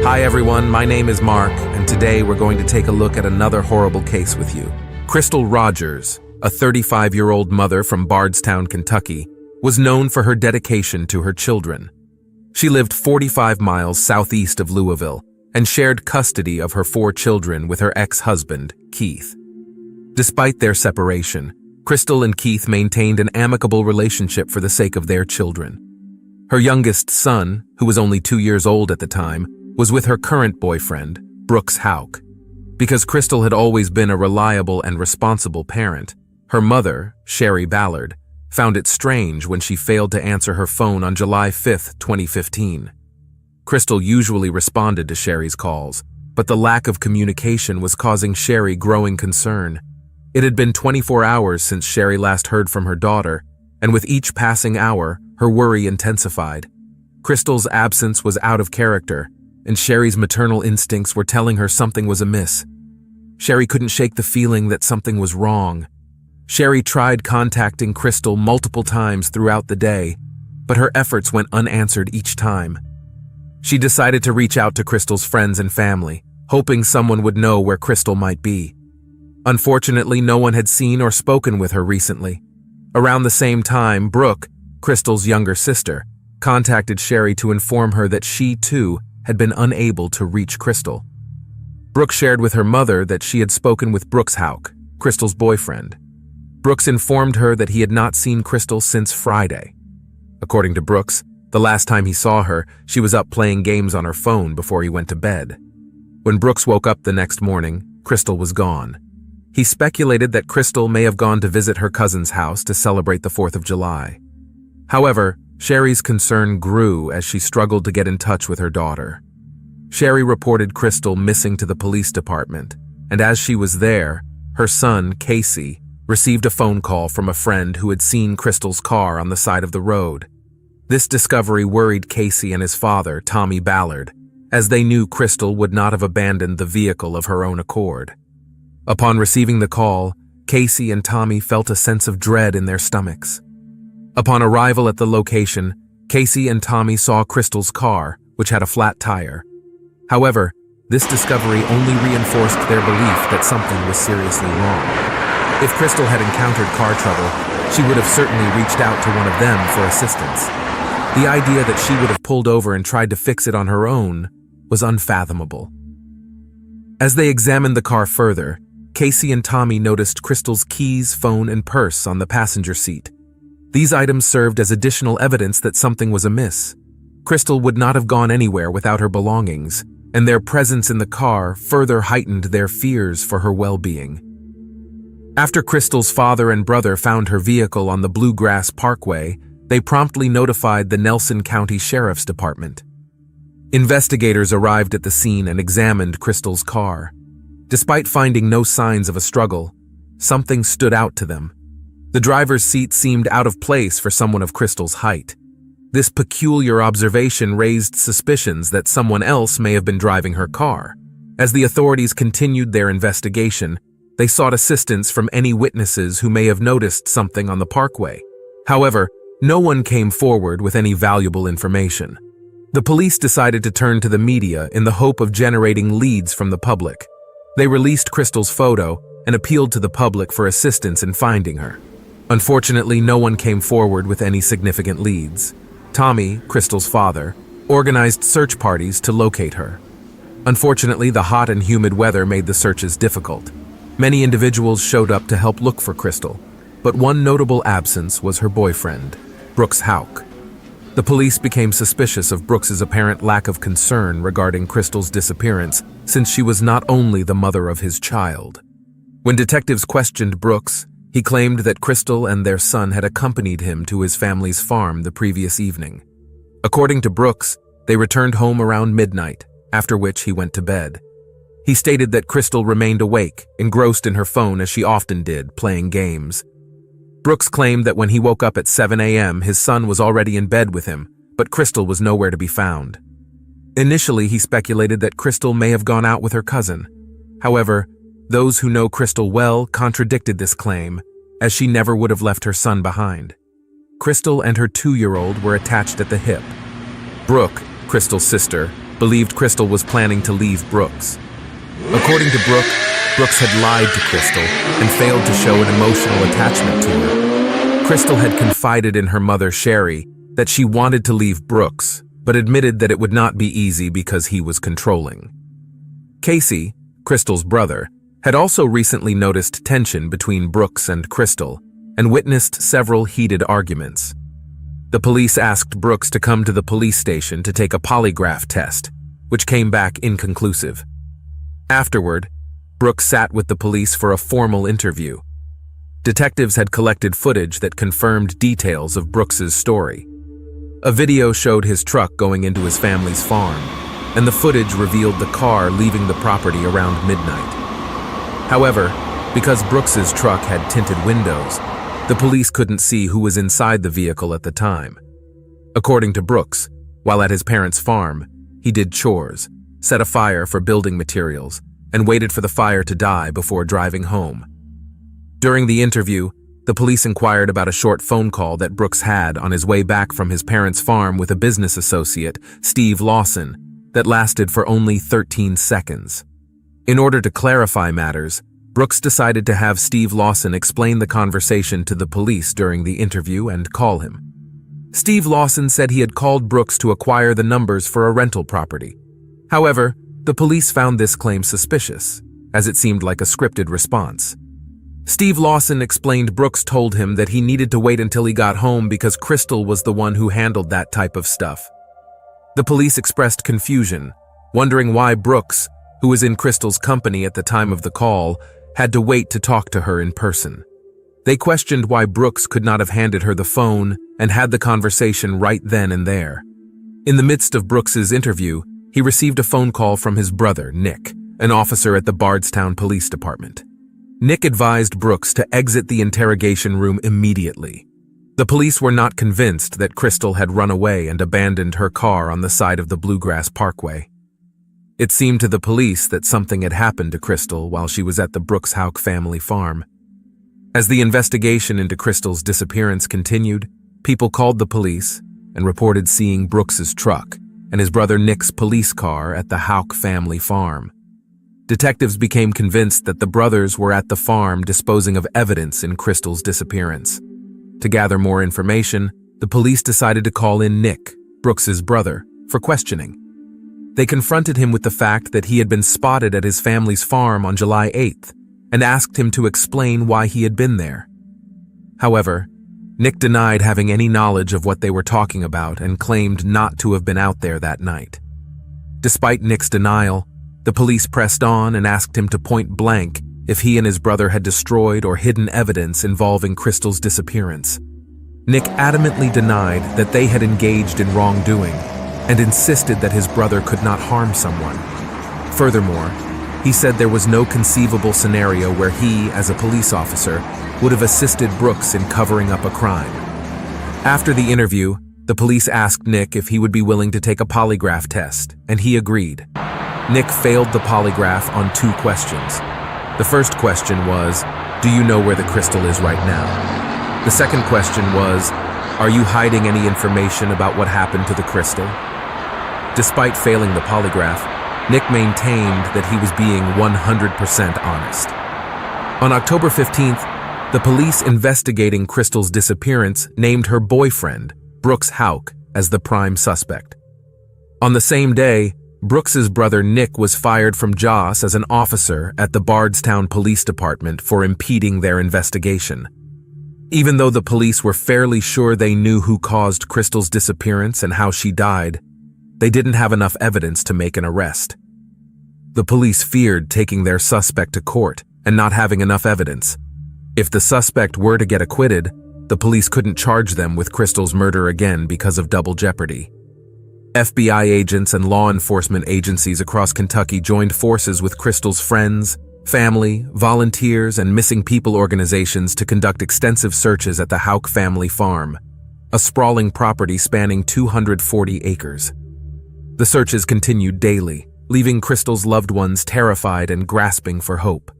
Hi everyone, my name is Mark, and today we're going to take a look at another horrible case with you. Crystal Rogers, a 35-year-old mother from Bardstown, Kentucky, was known for her dedication to her children. She lived 45 miles southeast of Louisville and shared custody of her 4 children with her ex-husband, Keith. Despite their separation, Crystal and Keith maintained an amicable relationship for the sake of their children. Her youngest son, who was only 2 years old at the time, was with her current boyfriend, Brooks Houck. Because Crystal had always been a reliable and responsible parent, her mother, Sherry Ballard, found it strange when she failed to answer her phone on July 5, 2015. Crystal usually responded to Sherry's calls, but the lack of communication was causing Sherry growing concern. It had been 24 hours since Sherry last heard from her daughter, and with each passing hour, her worry intensified. Crystal's absence was out of character, and Sherry's maternal instincts were telling her something was amiss. Sherry couldn't shake the feeling that something was wrong. Sherry tried contacting Crystal multiple times throughout the day, but her efforts went unanswered each time. She decided to reach out to Crystal's friends and family, hoping someone would know where Crystal might be. Unfortunately, no one had seen or spoken with her recently. Around the same time, Brooke, Crystal's younger sister, contacted Sherry to inform her that she, too, had been unable to reach Crystal. Brooke shared with her mother that she had spoken with Brooks Houck, Crystal's boyfriend. Brooks informed her that he had not seen Crystal since Friday. According to Brooks, the last time he saw her, she was up playing games on her phone before he went to bed. When Brooks woke up the next morning, Crystal was gone. He speculated that Crystal may have gone to visit her cousin's house to celebrate the 4th of July. However, Sherry's concern grew as she struggled to get in touch with her daughter. Sherry reported Crystal missing to the police department, and as she was there, her son, Casey, received a phone call from a friend who had seen Crystal's car on the side of the road. This discovery worried Casey and his father, Tommy Ballard, as they knew Crystal would not have abandoned the vehicle of her own accord. Upon receiving the call, Casey and Tommy felt a sense of dread in their stomachs. Upon arrival at the location, Casey and Tommy saw Crystal's car, which had a flat tire. However, this discovery only reinforced their belief that something was seriously wrong. If Crystal had encountered car trouble, she would have certainly reached out to one of them for assistance. The idea that she would have pulled over and tried to fix it on her own was unfathomable. As they examined the car further, Casey and Tommy noticed Crystal's keys, phone, and purse on the passenger seat. These items served as additional evidence that something was amiss. Crystal would not have gone anywhere without her belongings, and their presence in the car further heightened their fears for her well-being. After Crystal's father and brother found her vehicle on the Bluegrass Parkway, they promptly notified the Nelson County Sheriff's Department. Investigators arrived at the scene and examined Crystal's car. Despite finding no signs of a struggle, something stood out to them. The driver's seat seemed out of place for someone of Crystal's height. This peculiar observation raised suspicions that someone else may have been driving her car. As the authorities continued their investigation, they sought assistance from any witnesses who may have noticed something on the parkway. However, no one came forward with any valuable information. The police decided to turn to the media in the hope of generating leads from the public. They released Crystal's photo and appealed to the public for assistance in finding her. Unfortunately, no one came forward with any significant leads. Tommy, Crystal's father, organized search parties to locate her. Unfortunately, the hot and humid weather made the searches difficult. Many individuals showed up to help look for Crystal, but one notable absence was her boyfriend, Brooks Houck. The police became suspicious of Brooks's apparent lack of concern regarding Crystal's disappearance, since she was not only the mother of his child. When detectives questioned Brooks, he claimed that Crystal and their son had accompanied him to his family's farm the previous evening. According to Brooks, they returned home around midnight, after which he went to bed. He stated that Crystal remained awake, engrossed in her phone as she often did, playing games. Brooks claimed that when he woke up at 7 a.m., his son was already in bed with him, but Crystal was nowhere to be found. Initially, he speculated that Crystal may have gone out with her cousin. However, those who know Crystal well contradicted this claim, as she never would have left her son behind. Crystal and her 2-year-old were attached at the hip. Brooke, Crystal's sister, believed Crystal was planning to leave Brooks. According to Brooke, Brooks had lied to Crystal and failed to show an emotional attachment to her. Crystal had confided in her mother, Sherry, that she wanted to leave Brooks, but admitted that it would not be easy because he was controlling. Casey, Crystal's brother, had also recently noticed tension between Brooks and Crystal and witnessed several heated arguments. The police asked Brooks to come to the police station to take a polygraph test, which came back inconclusive. Afterward, Brooks sat with the police for a formal interview. Detectives had collected footage that confirmed details of Brooks's story. A video showed his truck going into his family's farm, and the footage revealed the car leaving the property around midnight. However, because Brooks's truck had tinted windows, the police couldn't see who was inside the vehicle at the time. According to Brooks, while at his parents' farm, he did chores, set a fire for building materials, and waited for the fire to die before driving home. During the interview, the police inquired about a short phone call that Brooks had on his way back from his parents' farm with a business associate, Steve Lawson, that lasted for only 13 seconds. In order to clarify matters, Brooks decided to have Steve Lawson explain the conversation to the police during the interview and call him. Steve Lawson said he had called Brooks to acquire the numbers for a rental property. However, the police found this claim suspicious, as it seemed like a scripted response. Steve Lawson explained Brooks told him that he needed to wait until he got home because Crystal was the one who handled that type of stuff. The police expressed confusion, wondering why Brooks, who was in Crystal's company at the time of the call, had to wait to talk to her in person. They questioned why Brooks could not have handed her the phone and had the conversation right then and there. In the midst of Brooks's interview, he received a phone call from his brother, Nick, an officer at the Bardstown Police Department. Nick advised Brooks to exit the interrogation room immediately. The police were not convinced that Crystal had run away and abandoned her car on the side of the Bluegrass Parkway. It seemed to the police that something had happened to Crystal while she was at the Brooks Houck family farm. As the investigation into Crystal's disappearance continued, people called the police and reported seeing Brooks's truck and his brother Nick's police car at the Houck family farm. Detectives became convinced that the brothers were at the farm disposing of evidence in Crystal's disappearance. To gather more information, the police decided to call in Nick, Brooks's brother, for questioning. They confronted him with the fact that he had been spotted at his family's farm on July 8th and asked him to explain why he had been there. However, Nick denied having any knowledge of what they were talking about and claimed not to have been out there that night. Despite Nick's denial, the police pressed on and asked him to point blank if he and his brother had destroyed or hidden evidence involving Crystal's disappearance. Nick adamantly denied that they had engaged in wrongdoing and insisted that his brother could not harm someone. Furthermore, he said there was no conceivable scenario where he, as a police officer, would have assisted Brooks in covering up a crime. After the interview, the police asked Nick if he would be willing to take a polygraph test, and he agreed. Nick failed the polygraph on 2 questions. The first question was, "Do you know where the crystal is right now?" The second question was, "Are you hiding any information about what happened to the crystal?" Despite failing the polygraph, Nick maintained that he was being 100% honest. On October 15th, the police investigating Crystal's disappearance named her boyfriend, Brooks Houck, as the prime suspect. On the same day, Brooks's brother Nick was fired from JOS as an officer at the Bardstown Police Department for impeding their investigation. Even though the police were fairly sure they knew who caused Crystal's disappearance and how she died, they didn't have enough evidence to make an arrest. The police feared taking their suspect to court and not having enough evidence. If the suspect were to get acquitted, the police couldn't charge them with Crystal's murder again because of double jeopardy. FBI agents and law enforcement agencies across Kentucky joined forces with Crystal's friends, family, volunteers, and missing people organizations to conduct extensive searches at the Houck family farm, a sprawling property spanning 240 acres. The searches continued daily, leaving Crystal's loved ones terrified and grasping for hope.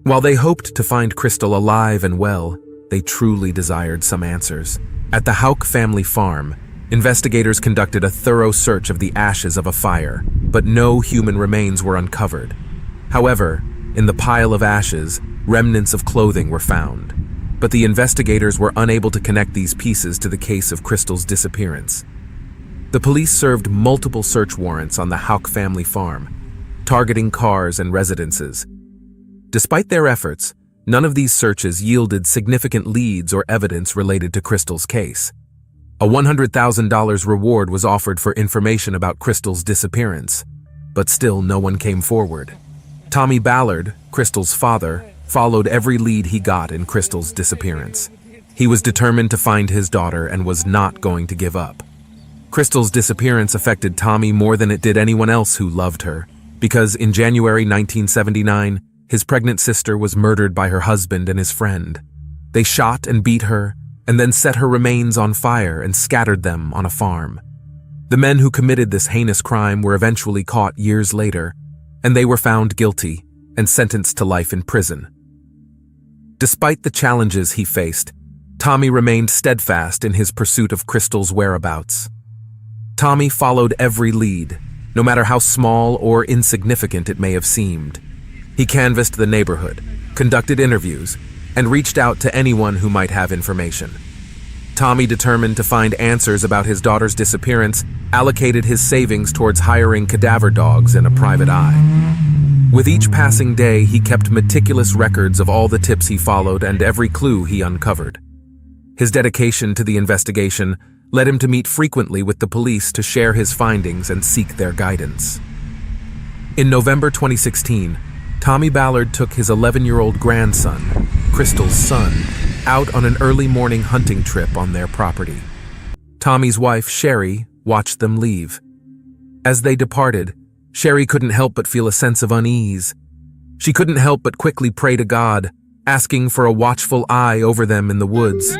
While they hoped to find Crystal alive and well, they truly desired some answers. At the Houck family farm, Investigators conducted a thorough search of the ashes of a fire, but no human remains were uncovered. However, in the pile of ashes, remnants of clothing were found, but the investigators were unable to connect these pieces to the case of Crystal's disappearance. The police served multiple search warrants on the Houck family farm, targeting cars and residences. Despite their efforts, none of these searches yielded significant leads or evidence related to Crystal's case. A $100,000 reward was offered for information about Crystal's disappearance, but still no one came forward. Tommy Ballard, Crystal's father, followed every lead he got in Crystal's disappearance. He was determined to find his daughter and was not going to give up. Crystal's disappearance affected Tommy more than it did anyone else who loved her, because in January 1979, his pregnant sister was murdered by her husband and his friend. They shot and beat her, and then set her remains on fire and scattered them on a farm. The men who committed this heinous crime were eventually caught years later, and they were found guilty and sentenced to life in prison. Despite the challenges he faced, Tommy remained steadfast in his pursuit of Crystal's whereabouts. Tommy followed every lead, no matter how small or insignificant it may have seemed. He canvassed the neighborhood, conducted interviews, and reached out to anyone who might have information. Tommy, determined to find answers about his daughter's disappearance, allocated his savings towards hiring cadaver dogs and a private eye. With each passing day, he kept meticulous records of all the tips he followed and every clue he uncovered. His dedication to the investigation led him to meet frequently with the police to share his findings and seek their guidance. In November 2016, Tommy Ballard took his 11-year-old grandson, Crystal's son, out on an early morning hunting trip on their property. Tommy's wife, Sherry, watched them leave. As they departed, Sherry couldn't help but feel a sense of unease. She couldn't help but quickly pray to God, asking for a watchful eye over them in the woods.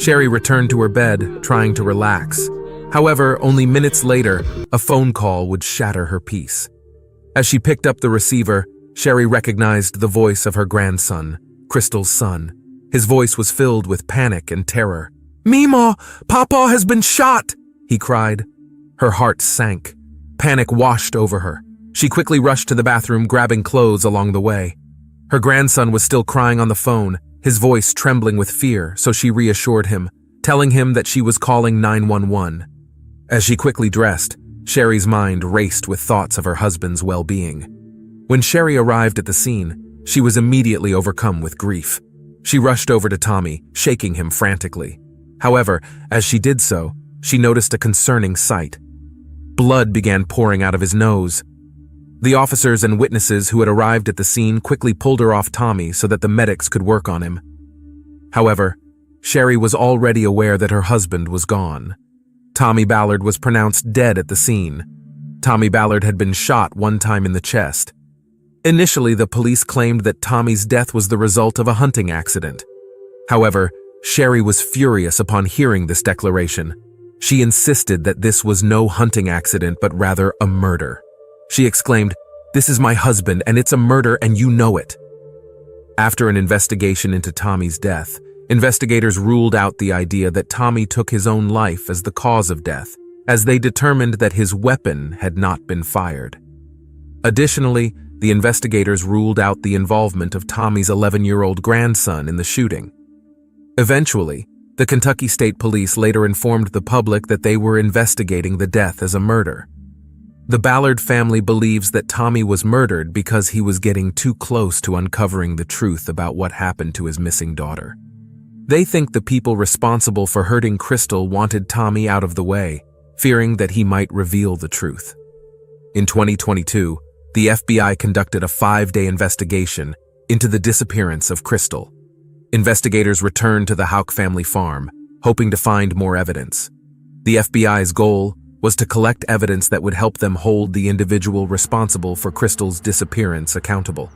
Sherry returned to her bed, trying to relax. However, only minutes later, a phone call would shatter her peace. As she picked up the receiver, Sherry recognized the voice of her grandson, Crystal's son. His voice was filled with panic and terror. "Mima, Papa has been shot!" he cried. Her heart sank. Panic washed over her. She quickly rushed to the bathroom, grabbing clothes along the way. Her grandson was still crying on the phone, his voice trembling with fear, so she reassured him, telling him that she was calling 911. As she quickly dressed, Sherry's mind raced with thoughts of her husband's well-being. When Sherry arrived at the scene, she was immediately overcome with grief. She rushed over to Tommy, shaking him frantically. However, as she did so, she noticed a concerning sight. Blood began pouring out of his nose. The officers and witnesses who had arrived at the scene quickly pulled her off Tommy so that the medics could work on him. However, Sherry was already aware that her husband was gone. Tommy Ballard was pronounced dead at the scene. Tommy Ballard had been shot one time in the chest. Initially, the police claimed that Tommy's death was the result of a hunting accident. However, Sherry was furious upon hearing this declaration. She insisted that this was no hunting accident, but rather a murder. She exclaimed, "This is my husband, and it's a murder, and you know it." After an investigation into Tommy's death, investigators ruled out the idea that Tommy took his own life as the cause of death, as they determined that his weapon had not been fired. Additionally, the investigators ruled out the involvement of Tommy's 11-year-old grandson in the shooting. Eventually, the Kentucky State Police later informed the public that they were investigating the death as a murder. The Ballard family believes that Tommy was murdered because he was getting too close to uncovering the truth about what happened to his missing daughter. They think the people responsible for hurting Crystal wanted Tommy out of the way, fearing that he might reveal the truth. In 2022, the FBI conducted a 5-day investigation into the disappearance of Crystal. Investigators returned to the Houck family farm, hoping to find more evidence. The FBI's goal was to collect evidence that would help them hold the individual responsible for Crystal's disappearance accountable.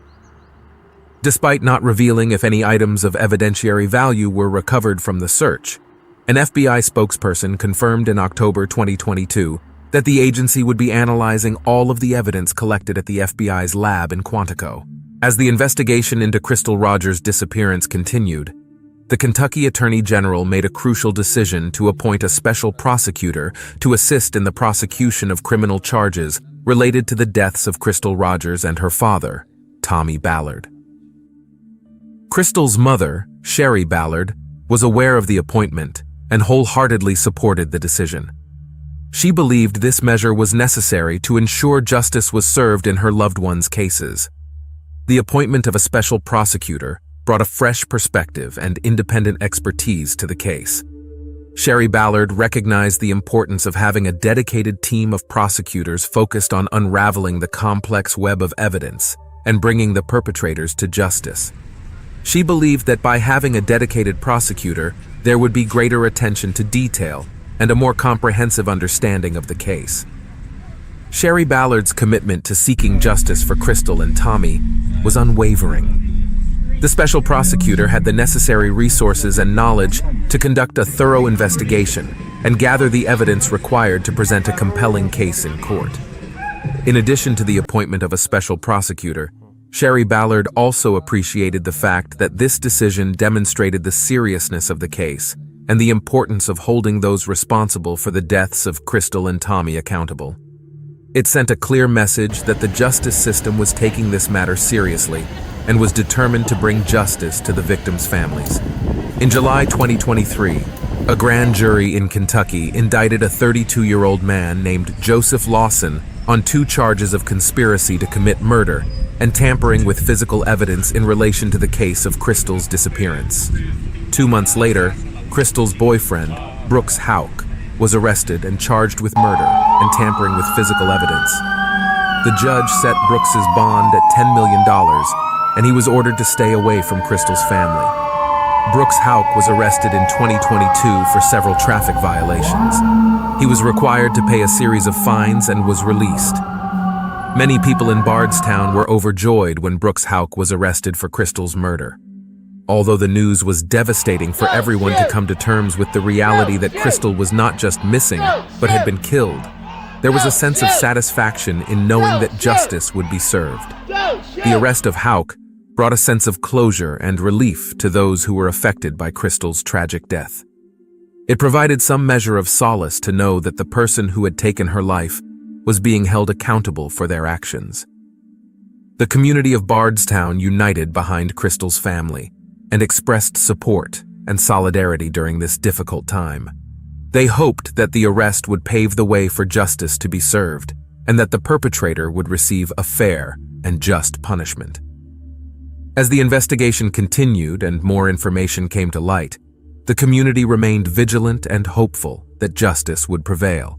Despite not revealing if any items of evidentiary value were recovered from the search, an FBI spokesperson confirmed in October 2022 that the agency would be analyzing all of the evidence collected at the FBI's lab in Quantico. As the investigation into Crystal Rogers' disappearance continued, the Kentucky Attorney General made a crucial decision to appoint a special prosecutor to assist in the prosecution of criminal charges related to the deaths of Crystal Rogers and her father, Tommy Ballard. Crystal's mother, Sherry Ballard, was aware of the appointment and wholeheartedly supported the decision. She believed this measure was necessary to ensure justice was served in her loved ones' cases. The appointment of a special prosecutor brought a fresh perspective and independent expertise to the case. Sherry Ballard recognized the importance of having a dedicated team of prosecutors focused on unraveling the complex web of evidence and bringing the perpetrators to justice. She believed that by having a dedicated prosecutor, there would be greater attention to detail and a more comprehensive understanding of the case. Sherry Ballard's commitment to seeking justice for Crystal and Tommy was unwavering. The special prosecutor had the necessary resources and knowledge to conduct a thorough investigation and gather the evidence required to present a compelling case in court. In addition to the appointment of a special prosecutor, Sherry Ballard also appreciated the fact that this decision demonstrated the seriousness of the case and the importance of holding those responsible for the deaths of Crystal and Tommy accountable. It sent a clear message that the justice system was taking this matter seriously and was determined to bring justice to the victims' families. In July 2023, a grand jury in Kentucky indicted a 32-year-old man named Joseph Lawson on 2 charges of conspiracy to commit murder and tampering with physical evidence in relation to the case of Crystal's disappearance. 2 months later, Crystal's boyfriend, Brooks Houck, was arrested and charged with murder and tampering with physical evidence. The judge set Brooks's bond at $10 million, and he was ordered to stay away from Crystal's family. Brooks Houck was arrested in 2022 for several traffic violations. He was required to pay a series of fines and was released. Many people in Bardstown were overjoyed when Brooks Houck was arrested for Crystal's murder. Although the news was devastating for everyone to come to terms with the reality that Crystal was not just missing, but had been killed, there was a sense of satisfaction in knowing that justice would be served. The arrest of Houck brought a sense of closure and relief to those who were affected by Crystal's tragic death. It provided some measure of solace to know that the person who had taken her life was being held accountable for their actions. The community of Bardstown united behind Crystal's family and expressed support and solidarity during this difficult time. They hoped that the arrest would pave the way for justice to be served and that the perpetrator would receive a fair and just punishment. As the investigation continued and more information came to light, the community remained vigilant and hopeful that justice would prevail.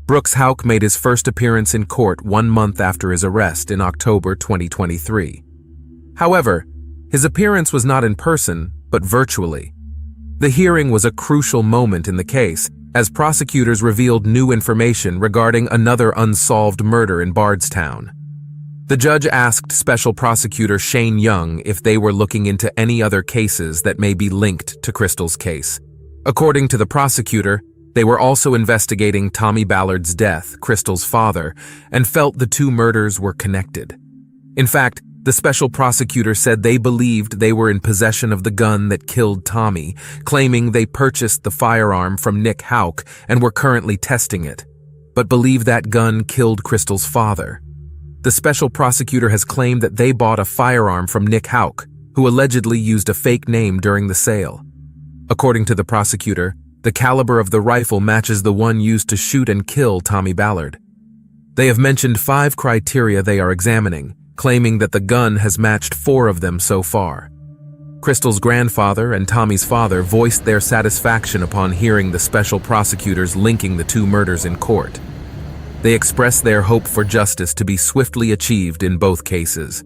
Brooks Houck made his first appearance in court 1 month after his arrest in October 2023. However, his appearance was not in person, but virtually. The hearing was a crucial moment in the case, as prosecutors revealed new information regarding another unsolved murder in Bardstown. The judge asked Special Prosecutor Shane Young if they were looking into any other cases that may be linked to Crystal's case. According to the prosecutor, they were also investigating Tommy Ballard's death, Crystal's father, and felt the 2 murders were connected. In fact, the special prosecutor said they believed they were in possession of the gun that killed Tommy, claiming they purchased the firearm from Nick Houck and were currently testing it, but believe that gun killed Crystal's father. The special prosecutor has claimed that they bought a firearm from Nick Houck, who allegedly used a fake name during the sale. According to the prosecutor, the caliber of the rifle matches the one used to shoot and kill Tommy Ballard. They have mentioned 5 criteria they are examining, claiming that the gun has matched 4 of them so far. Crystal's grandfather and Tommy's father voiced their satisfaction upon hearing the special prosecutors linking the 2 murders in court. They expressed their hope for justice to be swiftly achieved in both cases.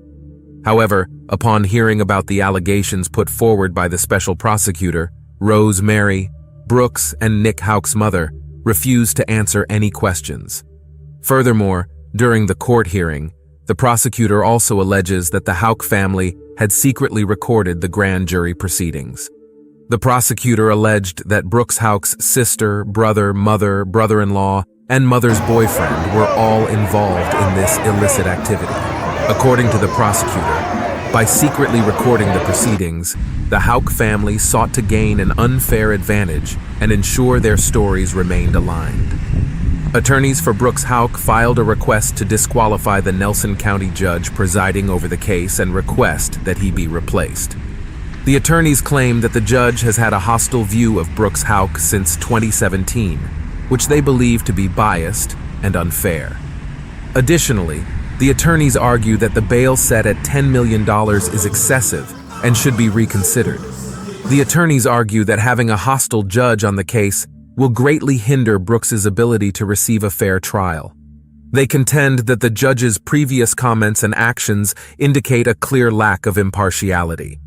However, upon hearing about the allegations put forward by the special prosecutor, Rose Mary, Brooks, and Nick Houck's mother refused to answer any questions. Furthermore, during the court hearing, the prosecutor also alleges that the Houck family had secretly recorded the grand jury proceedings. The prosecutor alleged that Brooks Houck's sister, brother, mother, brother-in-law, and mother's boyfriend were all involved in this illicit activity. According to the prosecutor, By secretly recording the proceedings, the Hauk family sought to gain an unfair advantage and ensure their stories remained aligned. Attorneys for Brooks Hauk filed a request to disqualify the Nelson County judge presiding over the case and request that he be replaced. The attorneys claim that the judge has had a hostile view of Brooks Hauk since 2017, which they believe to be biased and unfair. Additionally, the attorneys argue that the bail set at $10 million is excessive and should be reconsidered. The attorneys argue that having a hostile judge on the case will greatly hinder Brooks's ability to receive a fair trial. They contend that the judge's previous comments and actions indicate a clear lack of impartiality.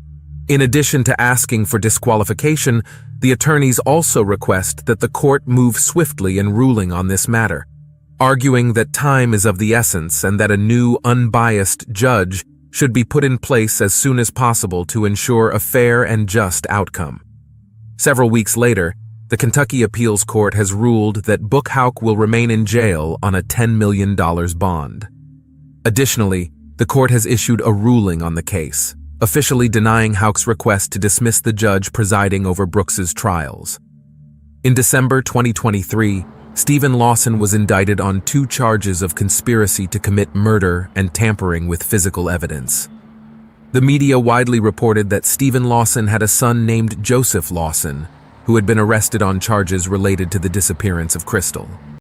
In addition to asking for disqualification, the attorneys also request that the court move swiftly in ruling on this matter, arguing that time is of the essence and that a new, unbiased judge should be put in place as soon as possible to ensure a fair and just outcome. Several weeks later, the Kentucky Appeals Court has ruled that Brooks Hauk will remain in jail on a $10 million bond. Additionally, the court has issued a ruling on the case, officially denying Hauk's request to dismiss the judge presiding over Brooks's trials. In December 2023, Stephen Lawson was indicted on 2 charges of conspiracy to commit murder and tampering with physical evidence. The media widely reported that Stephen Lawson had a son named Joseph Lawson, who had been arrested on charges related to the disappearance of Crystal.